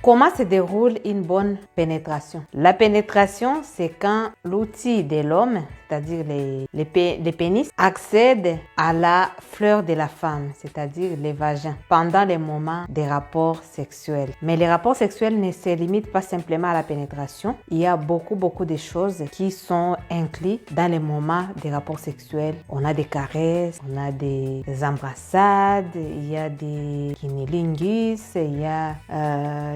Comment se déroule une bonne pénétration? La pénétration, c'est quand l'outil de l'homme, c'est-à-dire les pénis, accède à la fleur de la femme, c'est-à-dire les vagins, pendant les moments des rapports sexuels. Mais les rapports sexuels ne se limitent pas simplement à la pénétration. Il y a beaucoup de choses qui sont incluses dans les moments des rapports sexuels. On a des caresses, on a des embrassades, il y a des cunnilingus, il y a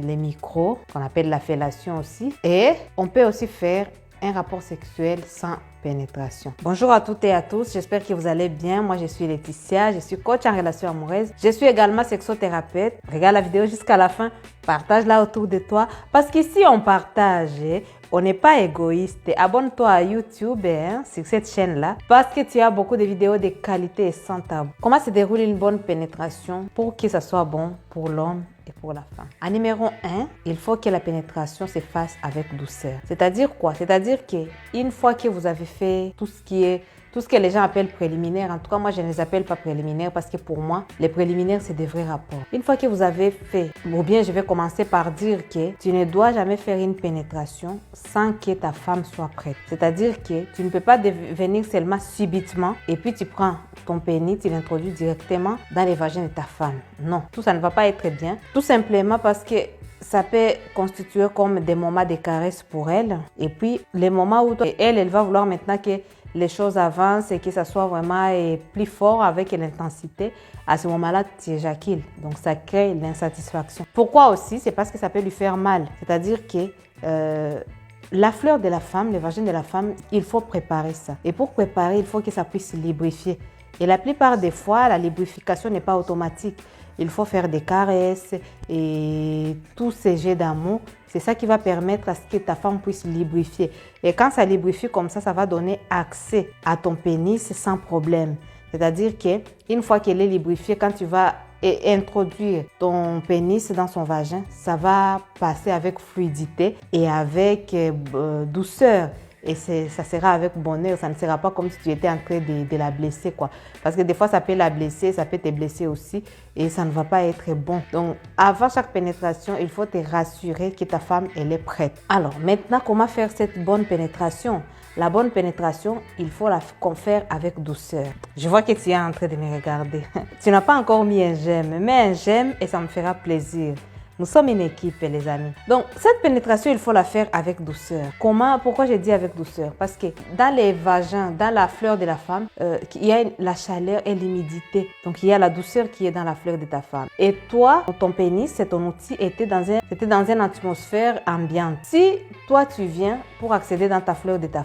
les micros, qu'on appelle la fellation aussi. Et on peut aussi faire un rapport sexuel sans pénétration. Bonjour à toutes et à tous, j'espère que vous allez bien. Moi, je suis Laetitia, je suis coach en relations amoureuses. Je suis également sexothérapeute. Regarde la vidéo jusqu'à la fin, partage-la autour de toi. Parce qu'ici, on partage, on n'est pas égoïste. Abonne-toi à YouTube sur cette chaîne-là parce que tu as beaucoup de vidéos de qualité et sans tabou. Comment se déroule une bonne pénétration pour que ça soit bon pour l'homme et pour la femme? En numéro 1, il faut que la pénétration se fasse avec douceur. C'est-à-dire quoi? C'est-à-dire qu'une fois que vous avez fait tout ce que les gens appellent préliminaire, en tout cas moi je ne les appelle pas préliminaires parce que pour moi les préliminaires c'est des vrais rapports. Une fois que vous avez fait, ou bien je vais commencer par dire que tu ne dois jamais faire une pénétration sans que ta femme soit prête. C'est-à-dire que tu ne peux pas venir seulement subitement et puis tu prends ton pénis, tu l'introduis directement dans les vagins de ta femme. Non, tout ça ne va pas être bien. Tout simplement parce que ça peut constituer comme des moments de caresse pour elle. Et puis, les moments où elle va vouloir maintenant que les choses avancent et que ça soit vraiment plus fort avec l'intensité, à ce moment-là, tu éjacules. Donc, ça crée l'insatisfaction. Pourquoi aussi? C'est parce que ça peut lui faire mal. C'est-à-dire que la fleur de la femme, le vagin de la femme, il faut préparer ça. Et pour préparer, il faut que ça puisse lubrifier. Et la plupart des fois, la lubrification n'est pas automatique. Il faut faire des caresses et tous ces jets d'amour. C'est ça qui va permettre à ce que ta femme puisse lubrifier. Et quand ça lubrifie comme ça va donner accès à ton pénis sans problème. C'est-à-dire qu'une fois qu'elle est lubrifiée, quand tu vas introduire ton pénis dans son vagin, ça va passer avec fluidité et avec douceur. Et ça sera avec bonheur, ça ne sera pas comme si tu étais en train de la blesser, quoi. Parce que des fois, ça peut la blesser, ça peut te blesser aussi et ça ne va pas être bon. Donc, avant chaque pénétration, il faut te rassurer que ta femme, elle est prête. Alors, maintenant, comment faire cette bonne pénétration? La bonne pénétration, il faut la faire avec douceur. Je vois que tu es en train de me regarder. Tu n'as pas encore mis un j'aime, mets un j'aime et ça me fera plaisir. Nous sommes une équipe, les amis. Donc, cette pénétration, il faut la faire avec douceur. Comment? Pourquoi je dis avec douceur? Parce que dans les vagins, dans la fleur de la femme, il y a la chaleur et l'humidité. Donc, il y a la douceur qui est dans la fleur de ta femme. Et toi, ton pénis, c'est ton outil, était dans une atmosphère ambiante. Si toi, tu viens pour accéder dans la fleur de ta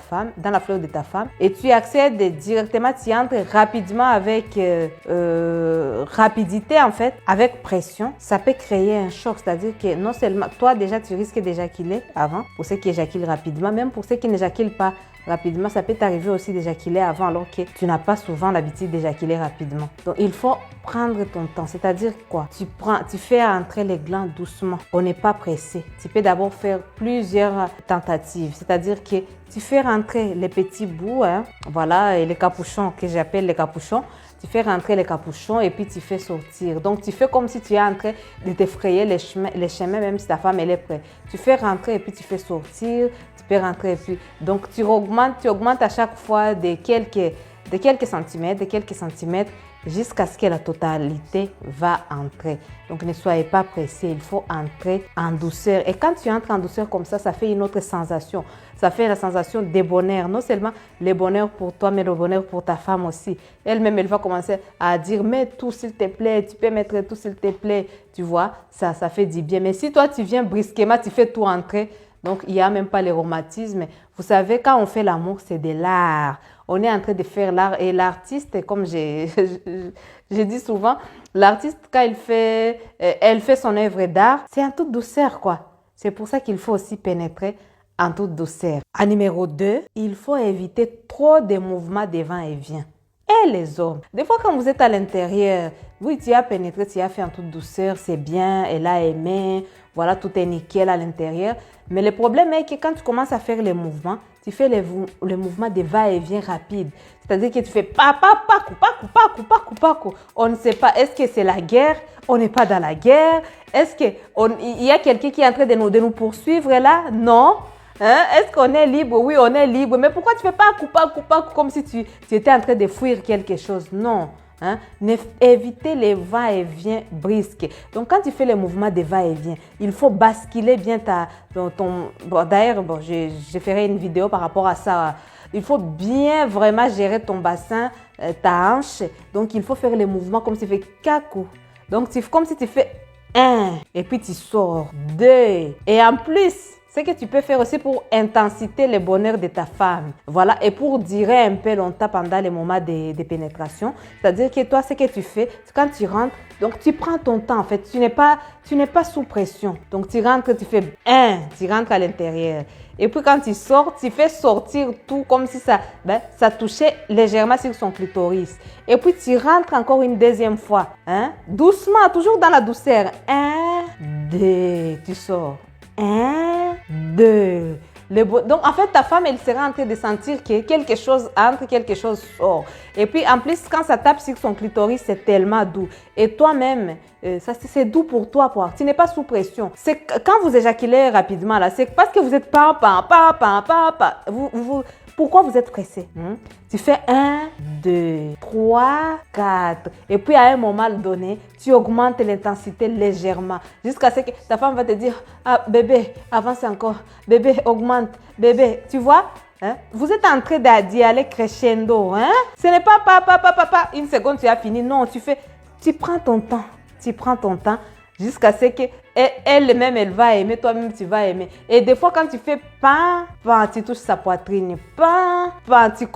femme, et tu accèdes directement, tu entres rapidement avec rapidité, en fait, avec pression, ça peut créer un choc. C'est-à-dire que non seulement, toi déjà tu risques d'éjaculer avant, pour ceux qui éjaculent rapidement, même pour ceux qui n'éjaculent pas rapidement, ça peut t'arriver aussi d'éjaculer avant alors que tu n'as pas souvent l'habitude d'éjaculer rapidement. Donc il faut prendre ton temps, c'est-à-dire quoi? Tu fais entrer les glandes doucement, on n'est pas pressé. Tu peux d'abord faire plusieurs tentatives, c'est-à-dire que tu fais rentrer les petits bouts, voilà, et les capuchons que j'appelle les capuchons. Tu fais rentrer les capuchons et puis tu fais sortir. Donc, tu fais comme si tu es en train de t'effrayer les chemins, même si ta femme, elle est prête. Tu fais rentrer et puis tu fais sortir. Tu peux rentrer et puis... Donc, tu augmentes à chaque fois de quelques centimètres jusqu'à ce que la totalité va entrer. Donc, ne soyez pas pressés, il faut entrer en douceur. Et quand tu entres en douceur comme ça fait une autre sensation. Ça fait la sensation de bonheur. Non seulement le bonheur pour toi, mais le bonheur pour ta femme aussi. Elle-même, elle va commencer à dire, mets tout s'il te plaît, tu peux mettre tout s'il te plaît. Tu vois, ça fait du bien. Mais si toi, tu viens brusquement, tu fais tout entrer, donc il n'y a même pas les rhumatismes. Vous savez, quand on fait l'amour, c'est de l'art. On est en train de faire l'art. Et l'artiste, comme je dis souvent, l'artiste, quand elle fait son œuvre d'art, c'est en toute douceur, quoi. C'est pour ça qu'il faut aussi pénétrer en toute douceur. En numéro 2, il faut éviter trop de mouvements de va et vient. et les hommes. Des fois, quand vous êtes à l'intérieur, oui, tu as pénétré, tu as fait en toute douceur, c'est bien, elle a aimé, voilà, tout est nickel à l'intérieur. Mais le problème est que quand tu commences à faire les mouvements, tu fais les mouvements de va-et-vient rapide. C'est-à-dire que tu fais pa, pa, pa, coupa, coupa, coupa, coupa, coupa. On ne sait pas, est-ce que c'est la guerre? On n'est pas dans la guerre. Est-ce qu'il y a quelqu'un qui est en train de nous poursuivre là? Non. Hein? Est-ce qu'on est libre? Oui, on est libre. Mais pourquoi tu fais pas coupa, coupa, comme si tu étais en train de fuir quelque chose? Non. Hein? Éviter les va-et-vient brisques. Donc, quand tu fais les mouvements de va-et-vient, il faut basculer bien D'ailleurs, je ferai une vidéo par rapport à ça. Il faut bien vraiment gérer ton bassin, ta hanche. Donc, il faut faire les mouvements comme si tu fais kakou. Donc, comme si tu fais 1 et puis tu sors 2. Et en plus, ce que tu peux faire aussi pour intensité le bonheur de ta femme. Voilà, et pour durer un peu longtemps pendant les moments de pénétration. C'est-à-dire que toi, ce que tu fais, c'est quand tu rentres, donc tu prends ton temps en fait. Tu n'es pas sous pression. Donc tu rentres, tu fais 1, tu rentres à l'intérieur. Et puis quand tu sors, tu fais sortir tout comme si ça touchait légèrement sur son clitoris. Et puis tu rentres encore une deuxième fois. Hein? Doucement, toujours dans la douceur. 1, 2, tu sors. 1, 2. Donc, en fait, ta femme, elle sera en train de sentir que quelque chose entre, quelque chose sort. Et puis, en plus, quand ça tape sur son clitoris, c'est tellement doux. Et toi-même, c'est doux pour toi. Tu n'es pas sous pression. C'est quand vous éjaculez rapidement, là, c'est parce que vous êtes pourquoi vous êtes pressé? Tu fais 1, 2, 3, 4. Et puis, à un moment donné, tu augmentes l'intensité légèrement. Jusqu'à ce que ta femme va te dire, ah, bébé, avance encore. Bébé, augmente. Bébé, tu vois? Hein? Vous êtes en train d'y aller crescendo. Hein? Ce n'est pas papa. Une seconde, tu as fini. Non, tu prends ton temps. Tu prends ton temps jusqu'à ce que elle-même, elle va aimer, toi-même, tu vas aimer. Et des fois, quand tu fais pan, tu touches sa poitrine, tu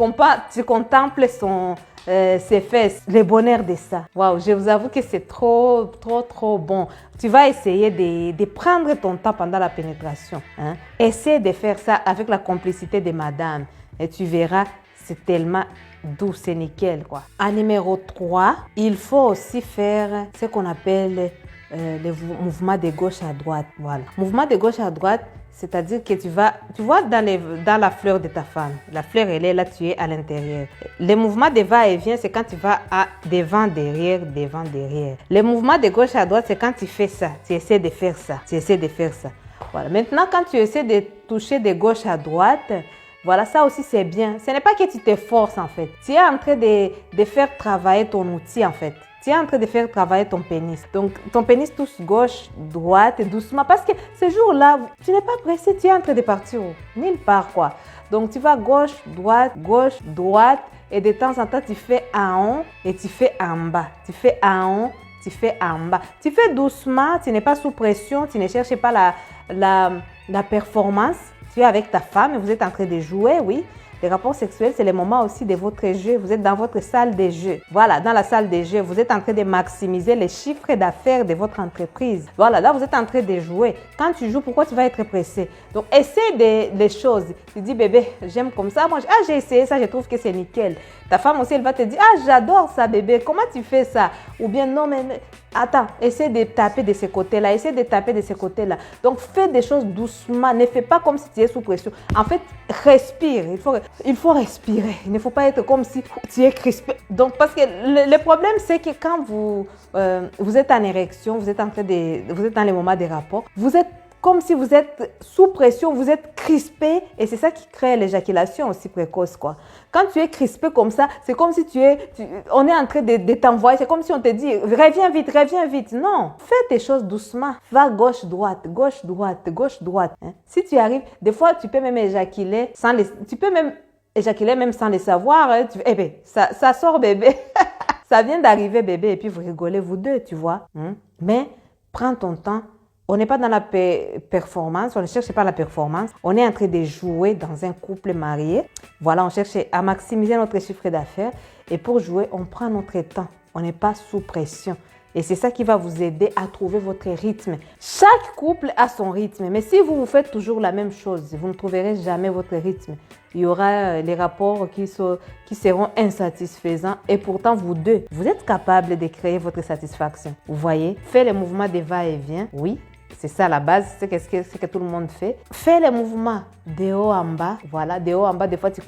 contemples ses fesses, le bonheur de ça. Waouh, je vous avoue que c'est trop bon. Tu vas essayer de prendre ton temps pendant la pénétration. Hein? Essaie de faire ça avec la complicité de madame. Et tu verras, c'est tellement doux, c'est nickel, quoi. En numéro 3, il faut aussi faire ce qu'on appelle le mouvement de gauche à droite. Voilà. Mouvement de gauche à droite, c'est-à-dire que tu vois dans la fleur de ta femme. La fleur, elle est là, tu es à l'intérieur. Le mouvement de va-et-vient, c'est quand tu vas devant, derrière. Le mouvement de gauche à droite, c'est quand tu fais ça. Tu essaies de faire ça. Voilà. Maintenant, quand tu essaies de toucher de gauche à droite, voilà, ça aussi c'est bien. Ce n'est pas que tu te forces en fait. Tu es en train de faire travailler ton outil en fait. Tu es en train de faire travailler ton pénis. Donc ton pénis touche gauche, droite, doucement. Parce que ce jour-là, tu n'es pas pressé, tu es en train de partir nulle part quoi. Donc tu vas gauche, droite. Et de temps en temps, tu fais en haut et tu fais en bas. Tu fais en haut, tu fais en bas. Tu fais doucement, tu n'es pas sous pression, tu ne cherches pas la performance. Tu es avec ta femme et vous êtes en train de jouer, oui. Les rapports sexuels, c'est le moment aussi de votre jeu. Vous êtes dans votre salle de jeu. Voilà, dans la salle de jeu, vous êtes en train de maximiser les chiffres d'affaires de votre entreprise. Voilà, là, vous êtes en train de jouer. Quand tu joues, pourquoi tu vas être pressé? Donc, essaie des choses. Tu dis, bébé, j'aime comme ça. Moi, j'ai essayé ça, je trouve que c'est nickel. Ta femme aussi, elle va te dire, ah, j'adore ça, bébé. Comment tu fais ça? Ou bien, non, mais attends, essaie de taper de ce côté-là. Donc, fais des choses doucement. Ne fais pas comme si tu es sous pression. En fait, respire. Il faut respirer. Il ne faut pas être comme si tu es crispé. Donc, parce que le problème, c'est que quand vous êtes en érection, vous êtes dans les moments des rapports, vous êtes comme si vous êtes sous pression, vous êtes crispé et c'est ça qui crée l'éjaculation aussi précoce, quoi. Quand tu es crispé comme ça, c'est comme si on est en train de t'envoyer, c'est comme si on te dit, reviens vite. Non, fais tes choses doucement. Va gauche-droite. Hein? Si tu arrives, des fois, tu peux même éjaculer sans le savoir. Hein? Ça sort, bébé. Ça vient d'arriver, bébé, et puis vous rigolez, vous deux, tu vois. Hein? Mais prends ton temps. On n'est pas dans la performance, on ne cherche pas la performance. On est en train de jouer dans un couple marié. Voilà, on cherche à maximiser notre chiffre d'affaires. Et pour jouer, on prend notre temps. On n'est pas sous pression. Et c'est ça qui va vous aider à trouver votre rythme. Chaque couple a son rythme, mais si vous faites toujours la même chose, vous ne trouverez jamais votre rythme. Il y aura les rapports qui seront insatisfaisants et pourtant vous deux, vous êtes capables de créer votre satisfaction. Vous voyez, faites les mouvements de va-et-vient, oui. C'est ça la base, c'est ce que tout le monde fait. Fais les mouvements de haut en bas. Voilà, de haut en bas, des fois tu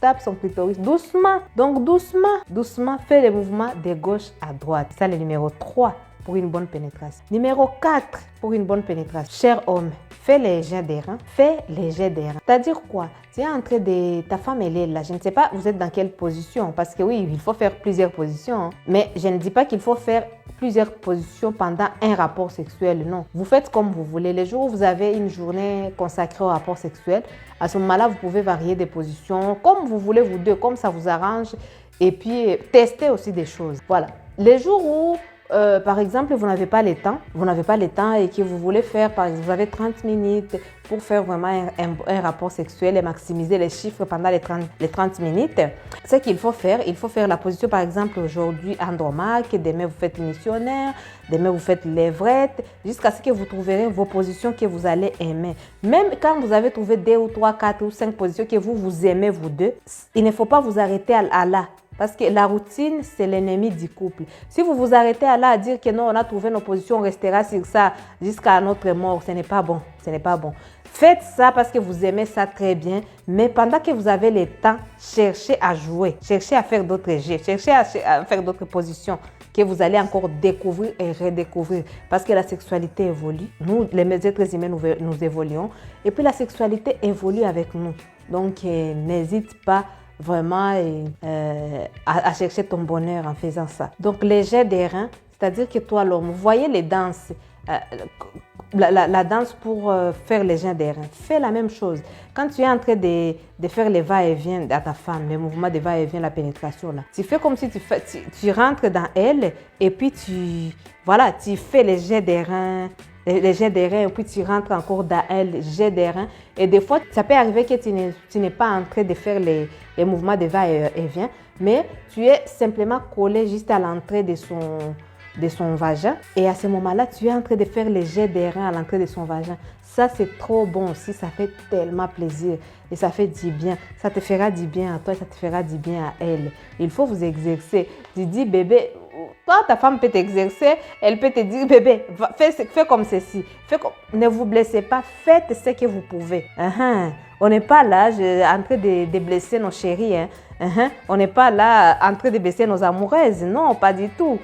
tapes son clitoris doucement. Donc doucement, fais les mouvements de gauche à droite. C'est ça le numéro 3 pour une bonne pénétration. Numéro 4 pour une bonne pénétration. Cher homme, fais les jets des reins. Fais les jets des reins. C'est-à-dire quoi? Tu es en train de... Ta femme, elle est là. Je ne sais pas, vous êtes dans quelle position? Parce que oui, il faut faire plusieurs positions. Hein. Mais je ne dis pas qu'il faut faire plusieurs positions pendant un rapport sexuel. Non. Vous faites comme vous voulez. Les jours où vous avez une journée consacrée au rapport sexuel, à ce moment-là, vous pouvez varier des positions comme vous voulez, vous deux, comme ça vous arrange. Et puis, tester aussi des choses. Voilà. Les jours où par exemple, vous n'avez pas le temps et que vous voulez faire, par exemple, vous avez 30 minutes pour faire vraiment un rapport sexuel et maximiser les chiffres pendant les 30 minutes. Ce qu'il faut faire, la position, par exemple, aujourd'hui, andromaque, demain, vous faites missionnaire, demain, vous faites levrette, jusqu'à ce que vous trouverez vos positions que vous allez aimer. Même quand vous avez trouvé 2 ou 3, 4 ou 5 positions que vous aimez, vous deux, il ne faut pas vous arrêter à là. Parce que la routine, c'est l'ennemi du couple. Si vous vous arrêtez à dire que non, on a trouvé nos positions, on restera sur ça jusqu'à notre mort, ce n'est pas bon. Ce n'est pas bon. Faites ça parce que vous aimez ça très bien, mais pendant que vous avez le temps, cherchez à jouer, cherchez à faire d'autres jeux, cherchez à faire d'autres positions que vous allez encore découvrir et redécouvrir. Parce que la sexualité évolue. Nous, les êtres humains, nous évoluons. Et puis la sexualité évolue avec nous. Donc, n'hésite pas vraiment à chercher ton bonheur en faisant ça. Donc, les jets des reins, c'est-à-dire que toi, l'homme, vous voyez les danses, la danse pour faire les jets des reins. Fais la même chose. Quand tu es en train de faire les va-et-vient à ta femme, les mouvements de va-et-vient, la pénétration, là, tu fais comme si tu rentres dans elle et puis tu fais les jets des reins, les jets des reins, et puis tu rentres encore dans elle, jets des reins. Et des fois, ça peut arriver que tu n'es pas en train de faire les mouvements de va-et-vient, mais tu es simplement collé juste à l'entrée de son vagin. Et à ce moment-là, tu es en train de faire les jets des reins à l'entrée de son vagin. Ça, c'est trop bon aussi. Ça fait tellement plaisir. Et ça fait du bien. Ça te fera du bien à toi et ça te fera du bien à elle. Il faut vous exercer. Tu dis, bébé, toi, ta femme peut t'exercer. Elle peut te dire, bébé, fais comme ceci. Ne vous blessez pas. Faites ce que vous pouvez. On n'est pas là en train de blesser nos chéris. On n'est pas là en train de blesser nos amoureuses. Non, pas du tout.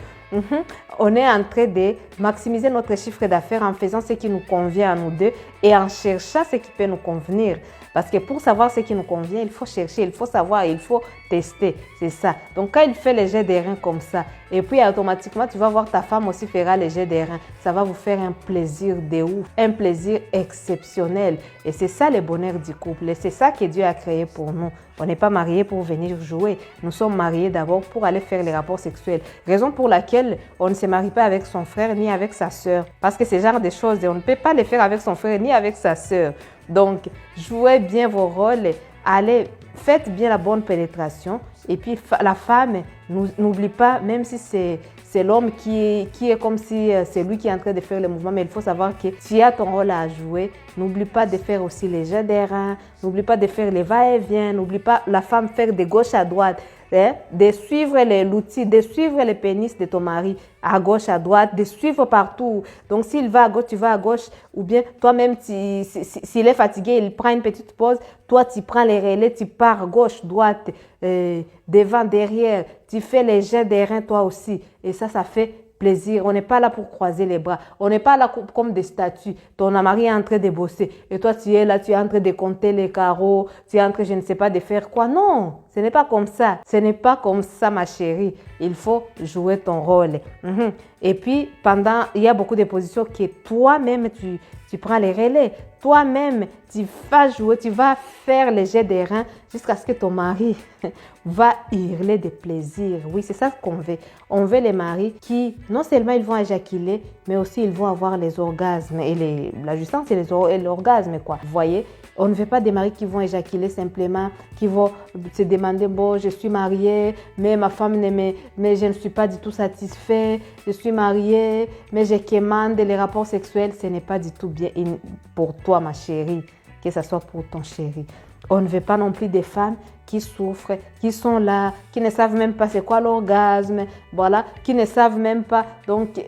On est en train de maximiser notre chiffre d'affaires en faisant ce qui nous convient à nous deux et en cherchant ce qui peut nous convenir. Parce que pour savoir ce qui nous convient, il faut chercher, il faut savoir, il faut tester. C'est ça. Donc, quand il fait les jets des reins comme ça, et puis automatiquement, tu vas voir ta femme aussi fera les jets des reins. Ça va vous faire un plaisir de ouf, un plaisir exceptionnel. Et c'est ça le bonheur du couple. Et c'est ça que Dieu a créé pour nous. On n'est pas mariés pour venir jouer. Nous sommes mariés d'abord pour aller faire les rapports sexuels. Raison pour laquelle on ne se marie pas avec son frère ni avec sa sœur. Parce que ce genre de choses, on ne peut pas les faire avec son frère ni avec sa sœur. Donc, jouez bien vos rôles, faites bien la bonne pénétration. Et puis, la femme, n'oublie pas, même si c'est l'homme qui est comme si c'est lui qui est en train de faire le mouvement, mais il faut savoir que tu as ton rôle à jouer. N'oublie pas de faire aussi les jets des reins, n'oublie pas de faire les va-et-vient, n'oublie pas la femme faire de gauche à droite. De suivre l'outil, de suivre le pénis de ton mari à gauche, à droite, de suivre partout. Donc, s'il va à gauche, tu vas à gauche. Ou bien, toi-même, s'il est fatigué, il prend une petite pause. Toi, tu prends les relais, tu pars gauche, droite, devant, derrière. Tu fais les jets des reins, toi aussi. Et ça fait plaisir. On n'est pas là pour croiser les bras. On n'est pas là comme des statues. Ton mari est en train de bosser. Et toi, tu es là, tu es en train de compter les carreaux. Tu es en train, je ne sais pas, de faire quoi. Non, ce n'est pas comme ça. Ce n'est pas comme ça, ma chérie. Il faut jouer ton rôle. Et puis, il y a beaucoup de positions que toi-même, tu prends les relais. Toi-même, tu vas jouer, tu vas faire les jets des reins jusqu'à ce que ton mari va hurler de plaisir. Oui, c'est ça qu'on veut. On veut les maris qui, non seulement ils vont éjaculer, mais aussi ils vont avoir les orgasmes et la jouissance et l'orgasme, quoi. Vous voyez? On ne veut pas des maris qui vont éjaculer simplement, qui vont se demander, bon, je suis mariée, mais ma femme mais je ne suis pas du tout satisfait. je suis mariée, mais je commande les rapports sexuels. Ce n'est pas du tout bien pour toi, ma chérie, que ce soit pour ton chéri. On ne veut pas non plus des femmes qui souffrent, qui sont là, qui ne savent même pas c'est quoi l'orgasme, voilà, qui ne savent même pas, donc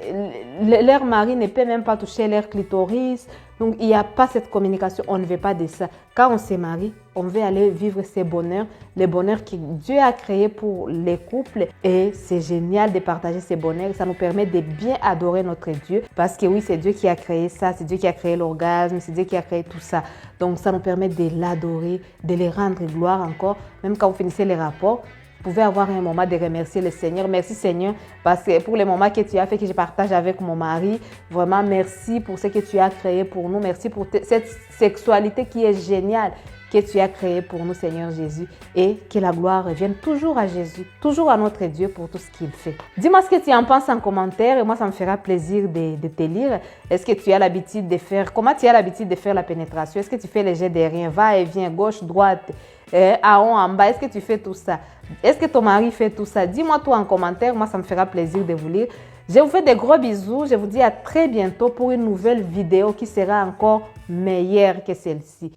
leur mari ne peut même pas toucher leur clitoris. Donc il n'y a pas cette communication, on ne veut pas de ça. Quand on se marie, on veut aller vivre ces bonheurs, les bonheurs que Dieu a créés pour les couples. Et c'est génial de partager ces bonheurs. Ça nous permet de bien adorer notre Dieu. Parce que oui, c'est Dieu qui a créé ça, c'est Dieu qui a créé l'orgasme, c'est Dieu qui a créé tout ça. Donc ça nous permet de l'adorer, de les rendre gloire encore. Même quand vous finissez les rapports, vous pouvez avoir un moment de remercier le Seigneur. Merci Seigneur, parce que pour les moments que tu as fait, que je partage avec mon mari, vraiment merci pour ce que tu as créé pour nous. Merci pour cette sexualité qui est géniale que tu as créée pour nous, Seigneur Jésus. Et que la gloire revienne toujours à Jésus, toujours à notre Dieu pour tout ce qu'il fait. Dis-moi ce que tu en penses en commentaire et moi, ça me fera plaisir de te lire. Est-ce que tu as l'habitude de faire, comment tu as l'habitude de faire la pénétration? Est-ce que tu fais les jets de rien, va et vient, gauche, droite, en haut, en bas? Est-ce que tu fais tout ça? Est-ce que ton mari fait tout ça? Dis-moi tout en commentaire. Moi, ça me fera plaisir de vous lire. Je vous fais des gros bisous. Je vous dis à très bientôt pour une nouvelle vidéo qui sera encore meilleure que celle-ci.